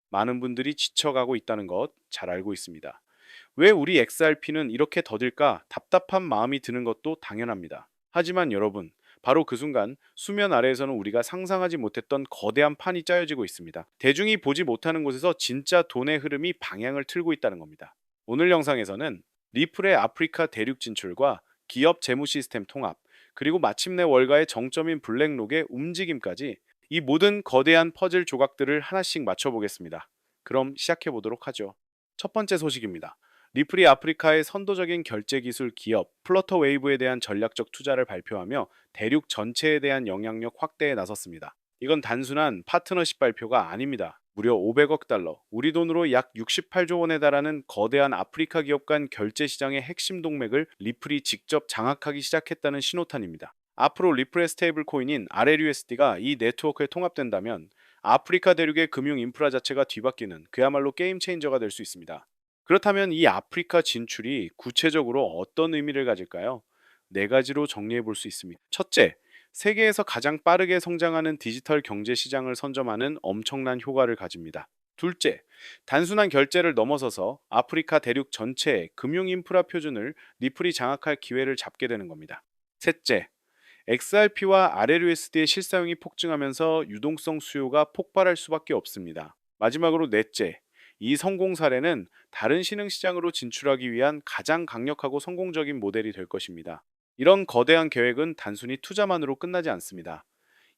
많은 분들이 지쳐가고 있다는 것 잘 알고 있습니다. 왜 우리 XRP는 이렇게 더딜까 답답한 마음이 드는 것도 당연합니다. 하지만 여러분, 바로 그 순간 수면 아래에서는 우리가 상상하지 못했던 거대한 판이 짜여지고 있습니다. 대중이 보지 못하는 곳에서 진짜 돈의 흐름이 방향을 틀고 있다는 겁니다. 오늘 영상에서는 리플의 아프리카 대륙 진출과 기업 재무 시스템 통합, 그리고 마침내 월가의 정점인 블랙록의 움직임까지 이 모든 거대한 퍼즐 조각들을 하나씩 맞춰보겠습니다. 그럼 시작해 보도록 하죠. 첫 번째 소식입니다. 리플이 아프리카의 선도적인 결제 기술 기업 플러터 웨이브에 대한 전략적 투자를 발표하며 대륙 전체에 대한 영향력 확대에 나섰습니다. 이건 단순한 파트너십 발표가 아닙니다. 무려 500억 달러, 우리 돈으로 약 68조 원에 달하는 거대한 아프리카 기업 간 결제 시장의 핵심 동맥을 리플이 직접 장악하기 시작했다는 신호탄입니다. 앞으로 리플의 스테이블 코인인 RLUSD가 이 네트워크에 통합된다면 아프리카 대륙의 금융 인프라 자체가 뒤바뀌는 그야말로 게임 체인저가 될 수 있습니다. 그렇다면 이 아프리카 진출이 구체적으로 어떤 의미를 가질까요? 네 가지로 정리해 볼 수 있습니다. 첫째, 세계에서 가장 빠르게 성장하는 디지털 경제 시장을 선점하는 엄청난 효과를 가집니다. 둘째, 단순한 결제를 넘어서서 아프리카 대륙 전체의 금융 인프라 표준을 리플이 장악할 기회를 잡게 되는 겁니다. 셋째, XRP와 RLUSD의 실사용이 폭증하면서 유동성 수요가 폭발할 수밖에 없습니다. 마지막으로 넷째, 이 성공 사례는 다른 신흥 시장으로 진출하기 위한 가장 강력하고 성공적인 모델이 될 것입니다. 이런 거대한 계획은 단순히 투자만으로 끝나지 않습니다.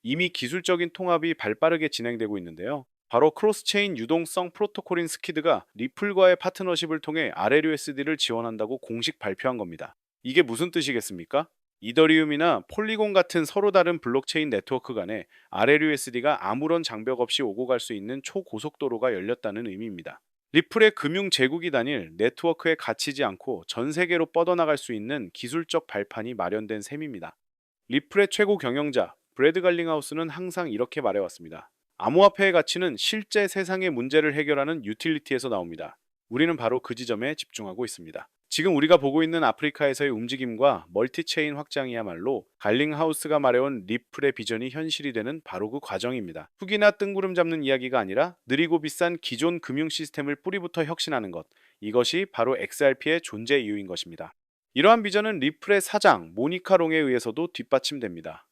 이미 기술적인 통합이 발빠르게 진행되고 있는데요. 바로 크로스체인 유동성 프로토콜인 스키드가 리플과의 파트너십을 통해 RLUSD를 지원한다고 공식 발표한 겁니다. 이게 무슨 뜻이겠습니까? 이더리움이나 폴리곤 같은 서로 다른 블록체인 네트워크 간에 RLUSD가 아무런 장벽 없이 오고 갈 수 있는 초고속도로가 열렸다는 의미입니다. 리플의 금융 제국이 단일 네트워크에 갇히지 않고 전 세계로 뻗어나갈 수 있는 기술적 발판이 마련된 셈입니다. 리플의 최고 경영자 브래드 갈링하우스는 항상 이렇게 말해왔습니다. 암호화폐의 가치는 실제 세상의 문제를 해결하는 유틸리티에서 나옵니다. 우리는 바로 그 지점에 집중하고 있습니다. 지금 우리가 보고 있는 아프리카에서의 움직임과 멀티체인 확장이야말로 갈링하우스가 말해온 리플의 비전이 현실이 되는 바로 그 과정입니다. 훅이나 뜬구름 잡는 이야기가 아니라 느리고 비싼 기존 금융 시스템을 뿌리부터 혁신하는 것. 이것이 바로 XRP의 존재 이유인 것입니다. 이러한 비전은 리플의 사장 모니카 롱에 의해서도 뒷받침됩니다.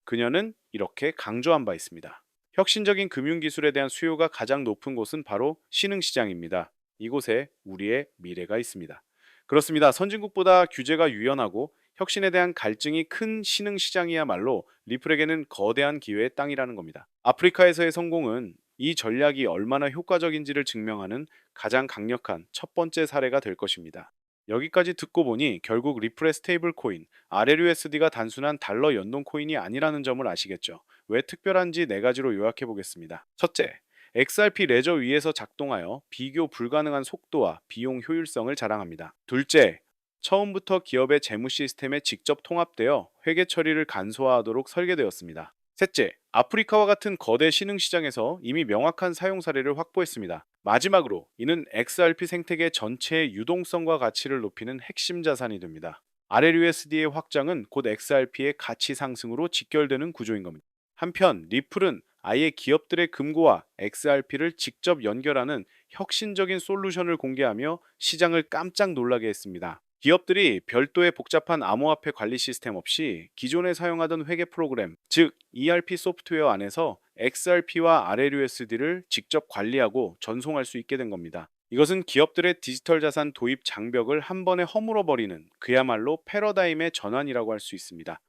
그녀는 이렇게 강조한 바 있습니다. 혁신적인 금융기술에 대한 수요가 가장 높은 곳은 바로 신흥시장입니다. 이곳에 우리의 미래가 있습니다. 그렇습니다. 선진국보다 규제가 유연하고 혁신에 대한 갈증이 큰 신흥시장이야말로 리플에게는 거대한 기회의 땅이라는 겁니다. 아프리카에서의 성공은 이 전략이 얼마나 효과적인지를 증명하는 가장 강력한 첫 번째 사례가 될 것입니다. 여기까지 듣고 보니 결국 리플의 스테이블 코인 RLUSD가 단순한 달러 연동 코인이 아니라는 점을 아시겠죠? 왜 특별한지 네 가지로 요약해 보겠습니다. 첫째, XRP 레저 위에서 작동하여 비교 불가능한 속도와 비용 효율성을 자랑합니다. 둘째, 처음부터 기업의 재무 시스템에 직접 통합되어 회계 처리를 간소화하도록 설계되었습니다. 셋째, 아프리카와 같은 거대 신흥 시장에서 이미 명확한 사용 사례를 확보했습니다. 마지막으로 이는 XRP 생태계 전체의 유동성과 가치를 높이는 핵심 자산이 됩니다. RLUSD의 확장은 곧 XRP의 가치 상승으로 직결되는 구조인 겁니다. 한편 리플은 아예 기업들의 금고와 XRP를 직접 연결하는 혁신적인 솔루션을 공개하며 시장을 깜짝 놀라게 했습니다. 기업들이 별도의 복잡한 암호화폐 관리 시스템 없이 기존에 사용하던 회계 프로그램, 즉 ERP 소프트웨어 안에서 XRP와 RLUSD를 직접 관리하고 전송할 수 있게 된 겁니다. 이것은 기업들의 디지털 자산 도입 장벽을 한 번에 허물어 버리는 그야말로 패러다임의 전환이라고 할 수 있습니다.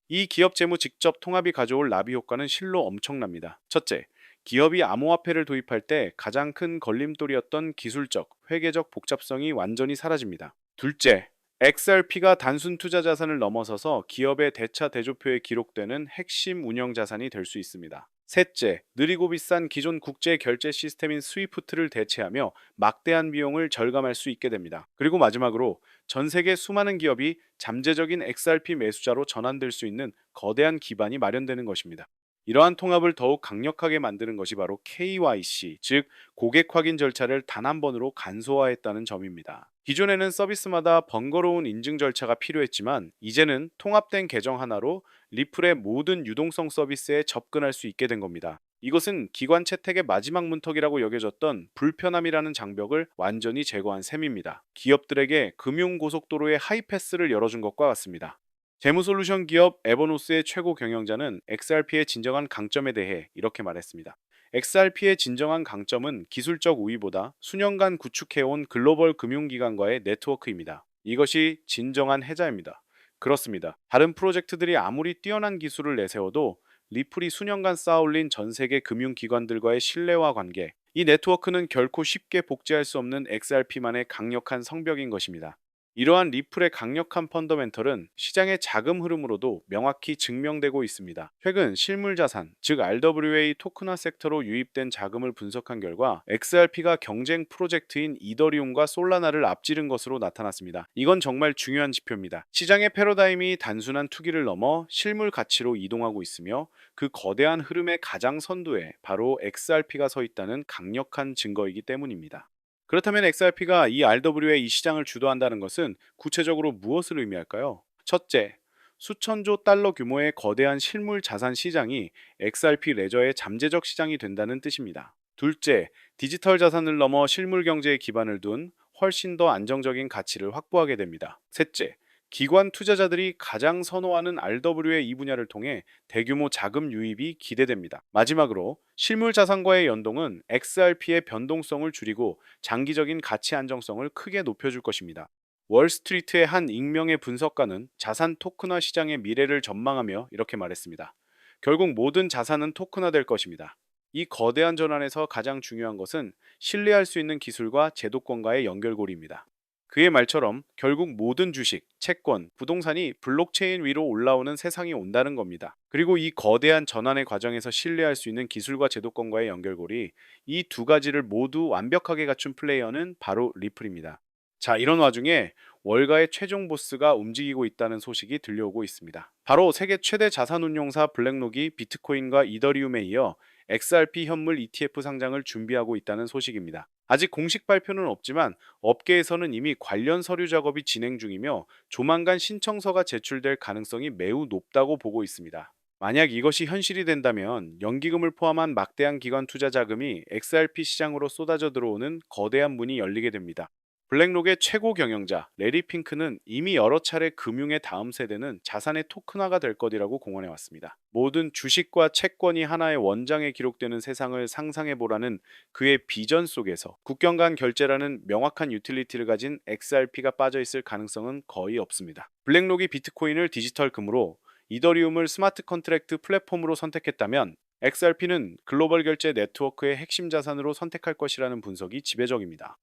이 기업 재무 직접 통합이 가져올 나비 효과는 실로 엄청납니다. 첫째, 기업이 암호화폐를 도입할 때 가장 큰 걸림돌이었던 기술적, 회계적 복잡성이 완전히 사라집니다. 둘째, XRP가 단순 투자 자산을 넘어서서 기업의 대차 대조표에 기록되는 핵심 운영 자산이 될 수 있습니다. 셋째, 느리고 비싼 기존 국제 결제 시스템인 스위프트를 대체하며 막대한 비용을 절감할 수 있게 됩니다. 그리고 마지막으로 전 세계 수많은 기업이 잠재적인 XRP 매수자로 전환될 수 있는 거대한 기반이 마련되는 것입니다. 이러한 통합을 더욱 강력하게 만드는 것이 바로 KYC, 즉 고객 확인 절차를 단 한 번으로 간소화했다는 점입니다. 기존에는 서비스마다 번거로운 인증 절차가 필요했지만 이제는 통합된 계정 하나로 리플의 모든 유동성 서비스에 접근할 수 있게 된 겁니다. 이것은 기관 채택의 마지막 문턱이라고 여겨졌던 불편함이라는 장벽을 완전히 제거한 셈입니다. 기업들에게 금융고속도로의 하이패스를 열어준 것과 같습니다. 재무솔루션 기업 에버노스의 최고 경영자는 XRP의 진정한 강점에 대해 이렇게 말했습니다. XRP의 진정한 강점은 기술적 우위보다 수년간 구축해온 글로벌 금융기관과의 네트워크입니다. 이것이 진정한 해자입니다. 그렇습니다. 다른 프로젝트들이 아무리 뛰어난 기술을 내세워도 리플이 수년간 쌓아올린 전 세계 금융기관들과의 신뢰와 관계, 이 네트워크는 결코 쉽게 복제할 수 없는 XRP만의 강력한 성벽인 것입니다. 이러한 리플의 강력한 펀더멘털은 시장의 자금 흐름으로도 명확히 증명되고 있습니다. 최근 실물자산, 즉 RWA 토큰화 섹터로 유입된 자금을 분석한 결과 XRP가 경쟁 프로젝트인 이더리움과 솔라나를 앞지른 것으로 나타났습니다. 이건 정말 중요한 지표입니다. 시장의 패러다임이 단순한 투기를 넘어 실물 가치로 이동하고 있으며 그 거대한 흐름의 가장 선두에 바로 XRP가 서 있다는 강력한 증거이기 때문입니다. 그렇다면 XRP가 이 RWA 이 시장을 주도한다는 것은 구체적으로 무엇을 의미할까요? 첫째, 수천조 달러 규모의 거대한 실물 자산 시장이 XRP 레저의 잠재적 시장이 된다는 뜻입니다. 둘째, 디지털 자산을 넘어 실물 경제에 기반을 둔 훨씬 더 안정적인 가치를 확보하게 됩니다. 셋째, 기관 투자자들이 가장 선호하는 RWA 이 분야를 통해 대규모 자금 유입이 기대됩니다. 마지막으로 실물 자산과의 연동은 XRP의 변동성을 줄이고 장기적인 가치 안정성을 크게 높여줄 것입니다. 월스트리트의 한 익명의 분석가는 자산 토큰화 시장의 미래를 전망하며 이렇게 말했습니다. 결국 모든 자산은 토큰화될 것입니다. 이 거대한 전환에서 가장 중요한 것은 신뢰할 수 있는 기술과 제도권과의 연결고리입니다. 그의 말처럼 결국 모든 주식, 채권, 부동산이 블록체인 위로 올라오는 세상이 온다는 겁니다. 그리고 이 거대한 전환의 과정에서 신뢰할 수 있는 기술과 제도권과의 연결고리, 이 두 가지를 모두 완벽하게 갖춘 플레이어는 바로 리플입니다. 자, 이런 와중에 월가의 최종 보스가 움직이고 있다는 소식이 들려오고 있습니다. 바로 세계 최대 자산운용사 블랙록이 비트코인과 이더리움에 이어 XRP 현물 ETF 상장을 준비하고 있다는 소식입니다. 아직 공식 발표는 없지만 업계에서는 이미 관련 서류 작업이 진행 중이며 조만간 신청서가 제출될 가능성이 매우 높다고 보고 있습니다. 만약 이것이 현실이 된다면 연기금을 포함한 막대한 기관 투자 자금이 XRP 시장으로 쏟아져 들어오는 거대한 문이 열리게 됩니다. 블랙록의 최고 경영자 레리 핑크는 이미 여러 차례 금융의 다음 세대는 자산의 토큰화가 될 것이라고 공언해 왔습니다. 모든 주식과 채권이 하나의 원장에 기록되는 세상을 상상해 보라는 그의 비전 속에서 국경 간 결제라는 명확한 유틸리티를 가진 XRP가 빠져 있을 가능성은 거의 없습니다. 블랙록이 비트코인을 디지털 금으로, 이더리움을 스마트 컨트랙트 플랫폼으로 선택했다면 XRP는 글로벌 결제 네트워크의 핵심 자산으로 선택할 것이라는 분석이 지배적입니다.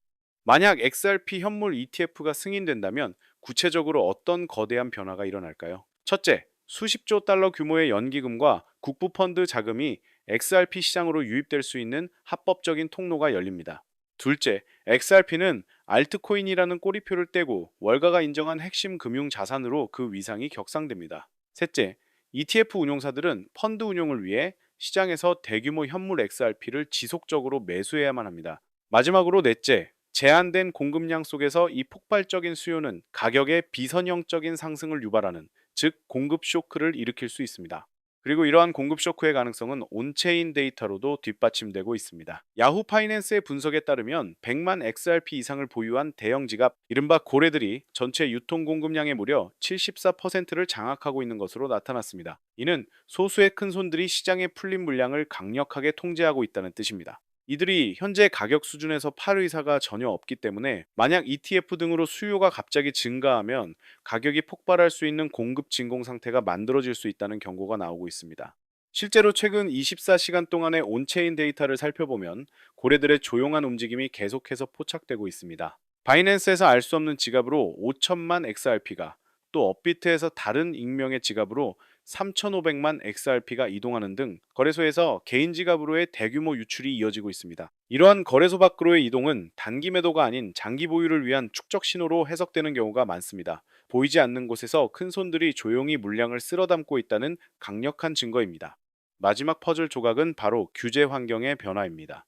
만약 XRP 현물 ETF가 승인된다면 구체적으로 어떤 거대한 변화가 일어날까요? 첫째, 수십조 달러 규모의 연기금과 국부펀드 자금이 XRP 시장으로 유입될 수 있는 합법적인 통로가 열립니다. 둘째, XRP는 알트코인이라는 꼬리표를 떼고 월가가 인정한 핵심 금융 자산으로 그 위상이 격상됩니다. 셋째, ETF 운용사들은 펀드 운용을 위해 시장에서 대규모 현물 XRP를 지속적으로 매수해야만 합니다. 마지막으로 넷째, 제한된 공급량 속에서 이 폭발적인 수요는 가격의 비선형적인 상승을 유발하는, 즉 공급 쇼크를 일으킬 수 있습니다. 그리고 이러한 공급 쇼크의 가능성은 온체인 데이터로도 뒷받침되고 있습니다. 야후 파이낸스의 분석에 따르면 100만 XRP 이상을 보유한 대형 지갑, 이른바 고래들이 전체 유통 공급량의 무려 74%를 장악하고 있는 것으로 나타났습니다. 이는 소수의 큰 손들이 시장에 풀린 물량을 강력하게 통제하고 있다는 뜻입니다. 이들이 현재 가격 수준에서 팔 의사가 전혀 없기 때문에 만약 ETF 등으로 수요가 갑자기 증가하면 가격이 폭발할 수 있는 공급 진공 상태가 만들어질 수 있다는 경고가 나오고 있습니다. 실제로 최근 24시간 동안의 온체인 데이터를 살펴보면 고래들의 조용한 움직임이 계속해서 포착되고 있습니다. 바이낸스에서 알 수 없는 지갑으로 5천만 XRP가, 또 업비트에서 다른 익명의 지갑으로 3,500만 XRP가 이동하는 등 거래소에서 개인 지갑으로의 대규모 유출이 이어지고 있습니다. 이러한 거래소 밖으로의 이동은 단기 매도가 아닌 장기 보유를 위한 축적 신호로 해석되는 경우가 많습니다. 보이지 않는 곳에서 큰 손들이 조용히 물량을 쓸어 담고 있다는 강력한 증거입니다. 마지막 퍼즐 조각은 바로 규제 환경의 변화입니다.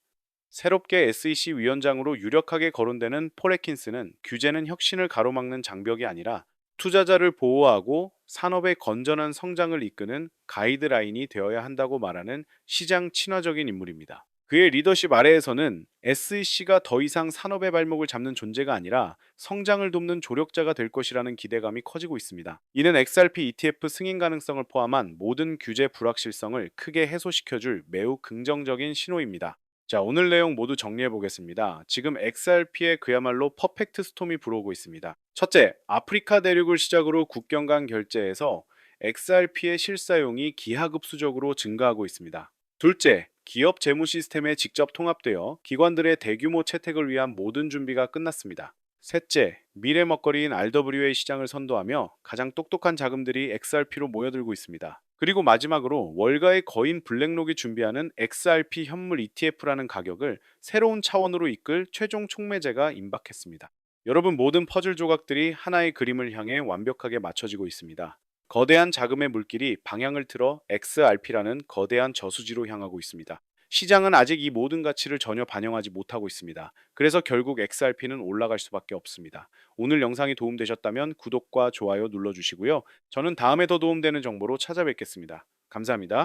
새롭게 SEC 위원장으로 유력하게 거론되는 폴 애킨스는 규제는 혁신을 가로막는 장벽이 아니라 투자자를 보호하고 산업의 건전한 성장을 이끄는 가이드라인이 되어야 한다고 말하는 시장 친화적인 인물입니다. 그의 리더십 아래에서는 SEC가 더 이상 산업의 발목을 잡는 존재가 아니라 성장을 돕는 조력자가 될 것이라는 기대감이 커지고 있습니다. 이는 XRP ETF 승인 가능성을 포함한 모든 규제 불확실성을 크게 해소시켜줄 매우 긍정적인 신호입니다. 자, 오늘 내용 모두 정리해 보겠습니다. 지금 XRP에 그야말로 퍼펙트 스톰이 불어오고 있습니다. 첫째, 아프리카 대륙을 시작으로 국경 간 결제에서 XRP의 실사용이 기하급수적으로 증가하고 있습니다. 둘째, 기업 재무 시스템에 직접 통합되어 기관들의 대규모 채택을 위한 모든 준비가 끝났습니다. 셋째, 미래 먹거리인 RWA 시장을 선도하며 가장 똑똑한 자금들이 XRP로 모여들고 있습니다. 그리고 마지막으로 월가의 거인 블랙록이 준비하는 XRP 현물 ETF라는 가격을 새로운 차원으로 이끌 최종 촉매제가 임박했습니다. 여러분, 모든 퍼즐 조각들이 하나의 그림을 향해 완벽하게 맞춰지고 있습니다. 거대한 자금의 물길이 방향을 틀어 XRP라는 거대한 저수지로 향하고 있습니다. 시장은 아직 이 모든 가치를 전혀 반영하지 못하고 있습니다. 그래서 결국 XRP는 올라갈 수밖에 없습니다. 오늘 영상이 도움되셨다면 구독과 좋아요 눌러주시고요. 저는 다음에 더 도움되는 정보로 찾아뵙겠습니다. 감사합니다.